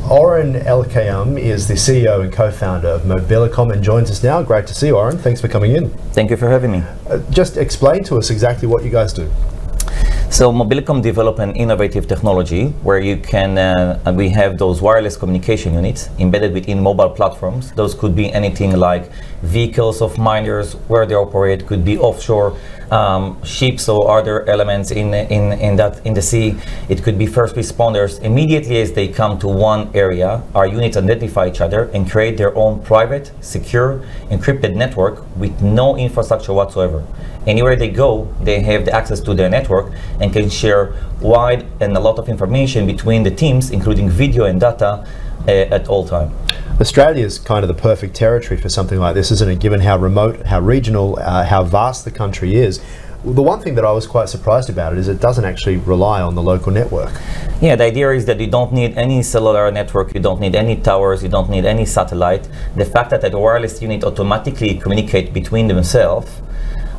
Oren Elkayam is the CEO and co-founder of Mobilicom and joins us now. Great to see you, Oren. Thanks for coming in. Thank you for having me. Just explain to us exactly what you guys do. So Mobilicom developed an innovative technology where you can, we have those wireless communication units embedded within mobile platforms. Those could be anything like vehicles of miners, where they operate, could be offshore ships or other elements in the sea. It could be first responders. Immediately as they come to one area, our units identify each other and create their own private, secure, encrypted network with no infrastructure whatsoever. Anywhere they go, they have the access to their network and can share wide and a lot of information between the teams, including video and data at all time. Australia is kind of the perfect territory for something like this, isn't it? Given how remote, how regional, how vast the country is. The one thing that I was quite surprised about it is it doesn't actually rely on the local network. Yeah, the idea is that you don't need any cellular network, you don't need any towers, you don't need any satellite. The fact that a wireless unit automatically communicate between themselves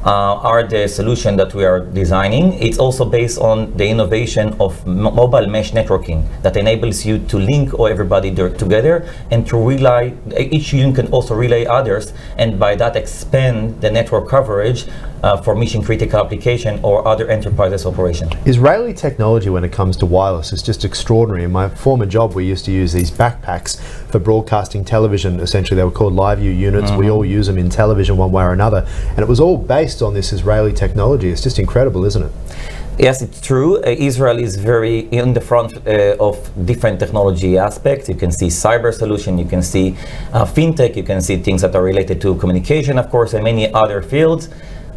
are the solution that we are designing. It's also based on the innovation of mobile mesh networking that enables you to link everybody together and to relay, each unit can also relay others, and by that expand the network coverage for mission critical application or other enterprises operation. Israeli technology when it comes to wireless is just extraordinary. In my former job we used to use these backpacks for broadcasting television. Essentially they were called live view units. We all use them in television one way or another, and it was all based on this Israeli technology. It's just incredible, isn't it? Yes, it's true. Israel is very in the front of different technology aspects. You can see cyber solution, you can see fintech, you can see things that are related to communication, of course, and many other fields.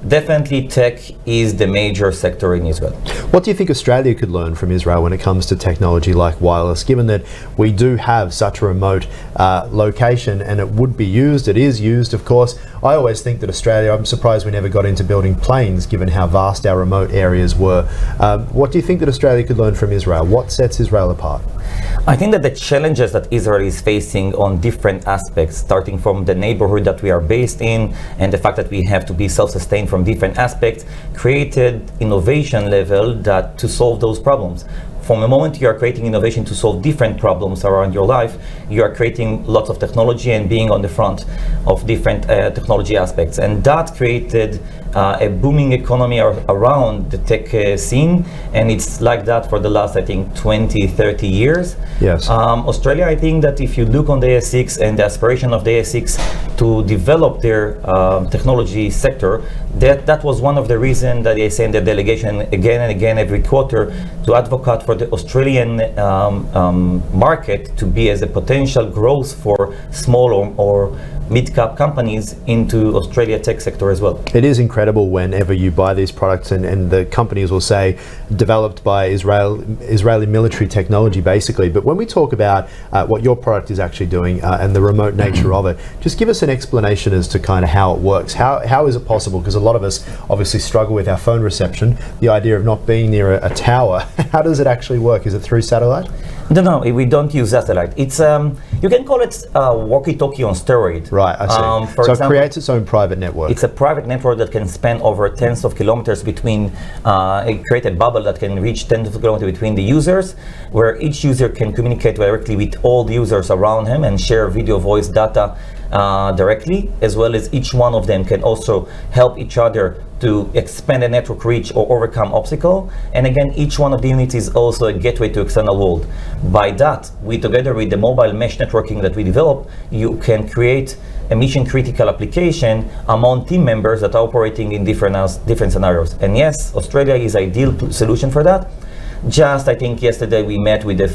Definitely tech is the major sector in Israel. What do you think Australia could learn from Israel when it comes to technology like wireless, given that we do have such a remote location and it would be used, it is used, of course. I always think that Australia, I'm surprised we never got into building planes given how vast our remote areas were. What do you think that Australia could learn from Israel? What sets Israel apart? I think that the challenges that Israel is facing on different aspects, starting from the neighborhood that we are based in and the fact that we have to be self-sustained from different aspects, created innovation level that to solve those problems. From the moment you are creating innovation to solve different problems around your life, you are creating lots of technology and being on the front of different technology aspects. And that created a booming economy around the tech scene. And it's like that for the last, I think, 20, 30 years. Yes. Australia, I think that if you look on the ASX and the aspiration of the ASX to develop their technology sector, that was one of the reasons that they send the delegation again and again every quarter to advocate for the Australian market to be as a potential growth for small or mid-cap companies into Australia tech sector as well. It is incredible whenever you buy these products and the companies will say developed by Israeli military technology basically, but when we talk about what your product is actually doing and the remote nature of it, just give us an explanation as to kind of how it works. How is it possible? Because a lot of us obviously struggle with our phone reception, the idea of not being near a tower. How does it actually work? Is it through satellite? No, we don't use satellite. It's you can call it walkie-talkie on steroid. Right, I see. So example, it creates its own private network. It's a private network that can span over tens of kilometers between, create a bubble that can reach tens of kilometers between the users, where each user can communicate directly with all the users around him and share video, voice, data directly, as well as each one of them can also help each other to expand the network reach or overcome obstacle. And again, each one of the units is also a gateway to external world. By that, together with the mobile mesh networking that we develop, you can create a mission critical application among team members that are operating in different scenarios. And yes, Australia is ideal solution for that. Just, I think yesterday we met with the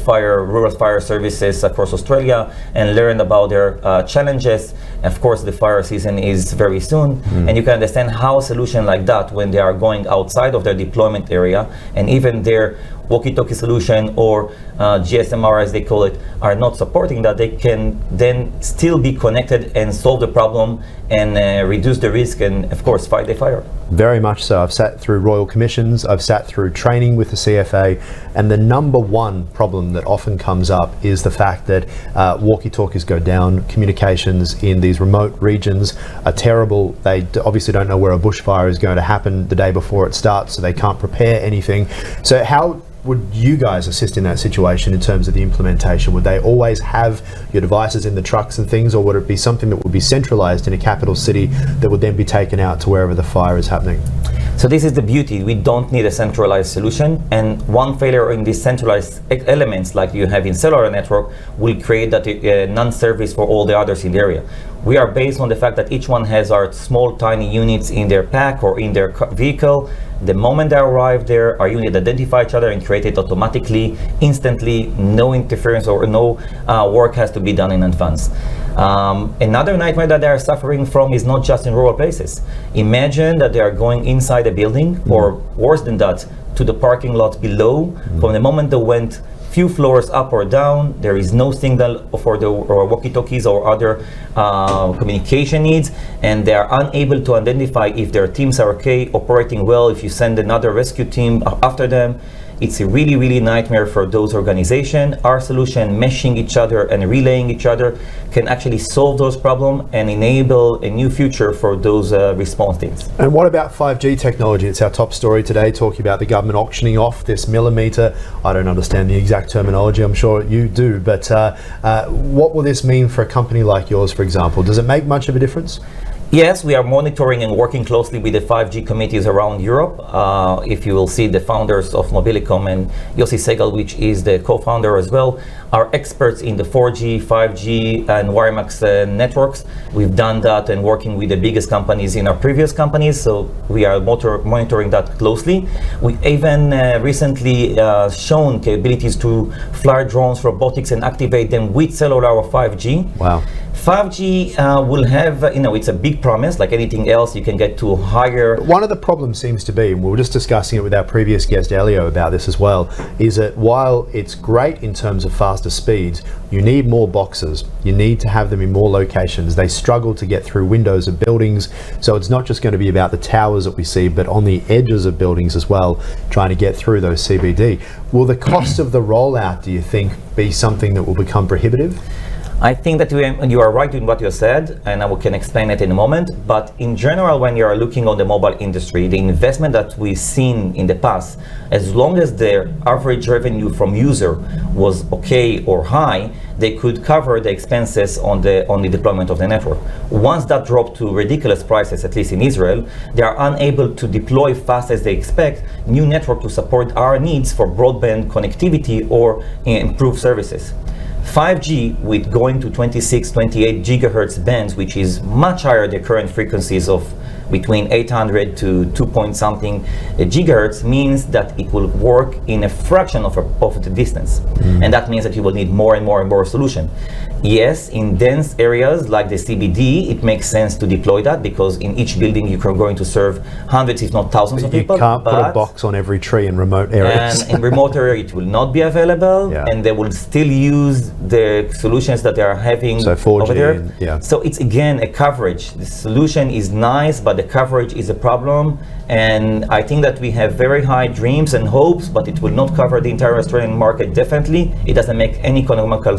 rural fire services across Australia and learned about their challenges. Of course, the fire season is very soon, and you can understand how a solution like that, when they are going outside of their deployment area, and even their walkie-talkie solution or GSMR as they call it, are not supporting that, they can then still be connected and solve the problem and reduce the risk and, of course, fight the fire. Very much so. I've sat through royal commissions, I've sat through training with the CFA, and the number one problem that often comes up is the fact that walkie-talkies go down, communications in these remote regions are terrible. They obviously don't know where a bushfire is going to happen the day before it starts, so they can't prepare anything. So how would you guys assist in that situation in terms of the implementation? Would they always have your devices in the trucks and things, or would it be something that would be centralized in a capital city that would then be taken out to wherever the fire is happening? So this is the beauty. We don't need a centralized solution, and one failure in these centralized elements like you have in cellular network will create that non-service for all the others in the area. We are based on the fact that each one has our small tiny units in their pack or in their vehicle. The moment they arrive there, our unit identify each other and create it automatically, instantly, no interference or no work has to be done in advance. Another nightmare that they are suffering from is not just in rural places. Imagine that they are going inside a building, or worse than that, to the parking lot below. From the moment they went few floors up or down, there is no signal for the walkie-talkies or other communication needs, and they are unable to identify if their teams are okay, operating well, if you send another rescue team after them. It's a really, really nightmare for those organizations. Our solution, meshing each other and relaying each other, can actually solve those problems and enable a new future for those response teams. And what about 5G technology? It's our top story today, talking about the government auctioning off this millimeter. I don't understand the exact terminology, I'm sure you do, but what will this mean for a company like yours, for example? Does it make much of a difference? Yes, we are monitoring and working closely with the 5G committees around Europe. If you will see the founders of Mobilicom and Yossi Segal, which is the co-founder as well, are experts in the 4G, 5G and WireMax networks. We've done that and working with the biggest companies in our previous companies, so we are monitoring that closely. We even recently shown capabilities to fly drones, robotics, and activate them with cellular or 5G. Wow. 5G will have, it's a big promise. Like anything else, you can get to higher. One of the problems seems to be, and we were just discussing it with our previous guest Elio about this as well, is that while it's great in terms of faster speeds, you need more boxes. You need to have them in more locations. They struggle to get through windows of buildings, so it's not just going to be about the towers that we see, but on the edges of buildings as well, trying to get through those CBD. Will the cost of the rollout, do you think, be something that will become prohibitive? I think that you are right in what you said, and I can explain it in a moment. But in general, when you are looking on the mobile industry, the investment that we've seen in the past, as long as their average revenue from user was okay or high, they could cover the expenses on the deployment of the network. Once that dropped to ridiculous prices, at least in Israel, they are unable to deploy fast as they expect new network to support our needs for broadband connectivity or improve services. 5G, with going to 26, 28 gigahertz bands, which is much higher than the current frequencies of between 800 to 2 point something gigahertz, means that it will work in a fraction of the distance. And that means that you will need more and more and more solution. Yes, in dense areas like the CBD, it makes sense to deploy that, because in each building you are going to serve hundreds, if not thousands of people. You can't put a box on every tree in remote areas. And in remote area it will not be available, and they will still use the solutions that they are having so 4G over there. And, So it's again a coverage. The solution is nice, but the coverage is a problem. And I think that we have very high dreams and hopes, but it will not cover the entire Australian market, definitely. It doesn't make any economical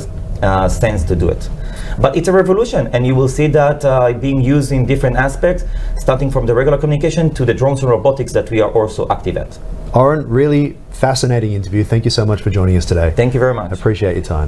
sense to do it. But it's a revolution, and you will see that being used in different aspects, starting from the regular communication to the drones and robotics that we are also active at. Oren, really fascinating interview. Thank you so much for joining us today. Thank you very much. I appreciate your time.